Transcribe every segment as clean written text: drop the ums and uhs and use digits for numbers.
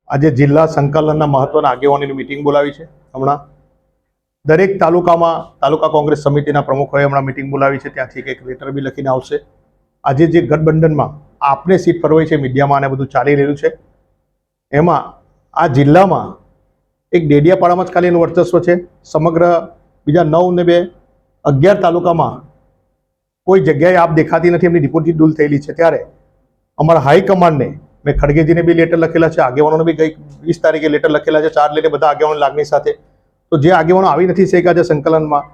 આજે જિલ્લા સંકલનના મહત્વના આગેવાનોની મીટિંગ બોલાવી છે. હમણાં દરેક તાલુકામાં તાલુકા કોંગ્રેસ સમિતિના પ્રમુખોએ હમણાં મીટિંગ બોલાવી છે. ત્યાંથી કંઈક લેટર બી લખીને આવશે. આજે જે ગઠબંધનમાં આપને સીટ ફરવાઈ છે, મીડિયામાં આને બધું ચાલી રહ્યું છે, એમાં આ જિલ્લામાં એક ડેડિયાપાડામાં જ ખાલી એનું વર્ચસ્વ છે. સમગ્ર બીજા 9 ને 2 11 તાલુકામાં કોઈ જગ્યાએ આપ દેખાતી નથી, એમની ડિપોઝિટ ડૂલ થયેલી છે. ત્યારે અમારા હાઈકમાન્ડને મેં ખડગેજીને બી લેટર લખેલા છે, આગેવાનોને બી કંઈક 20 તારીખે લેટર લખેલા છે, 4 લઈને બધા આગેવાનો લાગણી સાથે. તો જે આગેવાનો આવી નથી શક્યા છે સંકલનમાં,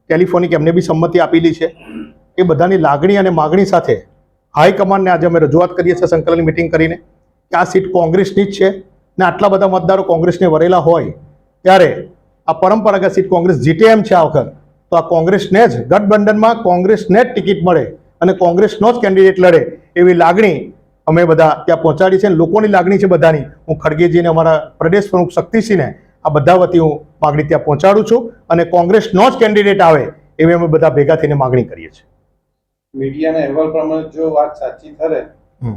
ટેલિફોનિક એમને બી સંમતિ આપેલી છે. એ બધાની લાગણી અને માગણી સાથે હાઈકમાન્ડને આજે અમે રજૂઆત કરીએ છીએ સંકલનની મિટિંગ કરીને કે આ સીટ કોંગ્રેસની જ છે ને આટલા બધા મતદારો કોંગ્રેસને વરેલા હોય ત્યારે આ પરંપરાગત સીટ કોંગ્રેસ જીતે એમ છે આ વખત, તો આ કોંગ્રેસને જ ગઠબંધનમાં કોંગ્રેસને જ ટિકિટ મળે અને કોંગ્રેસનો જ કેન્ડિડેટ લડે એવી લાગણી અમે બધા ત્યાં પહોંચાડી છે. લોકોની લાગણી છે બધાની. હું ખડગેજીને અમારા પ્રદેશ પ્રમુખ શક્તિસિંહને આ બધા વતી હું માગણી ત્યાં પહોંચાડું છું અને કોંગ્રેસનો જ કેન્ડિડેટ આવે એવી અમે બધા ભેગા થઈને માગણી કરીએ છીએ. મીડિયાના અહેવાલ પ્રમાણે જો વાત સાચી ઠરે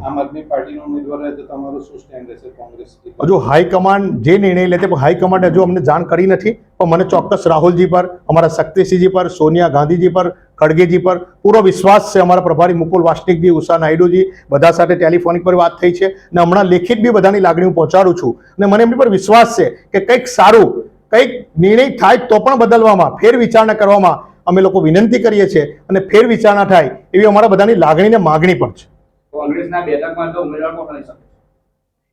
આમ આદમી પાર્ટીનો ઉમેદવાર રહે તો તમારું શું સ્ટેન્ડ રહેશે કોંગ્રેસ? હજુ હાઈકમાન્ડ જે નિર્ણય લે તે હાઈકમાન્ડે હજુ અમને જાણ કરી નથી, પણ મને ચોક્કસ રાહુલજી પર, અમારા શક્તિસિંહજી પર, સોનિયા ગાંધીજી પર, ખડગેજી પર પૂરો વિશ્વાસ છે. અમારા પ્રભારી મુકુલ વાસનિકજી, ઉષા નાયડુજી બધા સાથે ટેલિફોનિક પર વાત થઈ છે અને હમણાં લેખિત બી બધાની લાગણી હું પહોંચાડું છું અને મને એમની પર વિશ્વાસ છે કે કંઈક સારું, કંઈક નિર્ણય થાય તો પણ બદલવામાં, ફેર વિચારણા કરવામાં અમે લોકો વિનંતી કરીએ છીએ અને ફેર વિચારણા થાય એવી અમારા બધાની લાગણી ને માગણી પણ છે. કોંગ્રેસના બેઠકમાં તો ઉમેદવાર કોણ બની શકે?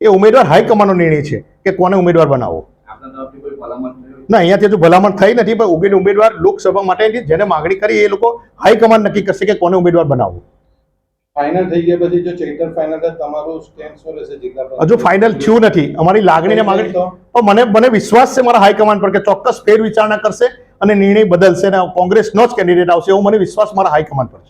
એ ઉમેદવાર હાઈકમાન્ડનો નિર્ણય છે કે કોને ઉમેદવાર બનાવવો. આપના તરફથી કોઈ ભલામણ થયું? ના, અહીંયાથી હજુ ભલામણ થઈ નથી, પણ ઉમેદવાર લોકસભા માટે જેને માગણી કરી એ લોકો હાઈકમાન્ડ નક્કી કરશે કે કોને ઉમેદવાર બનાવવું. ફાઇનલ થઈ ગયા પછી જો ચેટર ફાઇનલ થાય તમારું સ્ટેન્ડ શું રહેશે જિલ્લા પર? હજુ ફાઇનલ થયું નથી. અમારી લાગણી ને માગણી પણ મને વિશ્વાસ છે મારા હાઈકમાન્ડ પર કે ચોક્કસ ફેર વિચારણા કરશે અને નિર્ણય બદલશે અને કોંગ્રેસનો જ કેન્ડિડેટ આવશે એવો મને વિશ્વાસ મારા હાઈકમાન્ડ પર છે.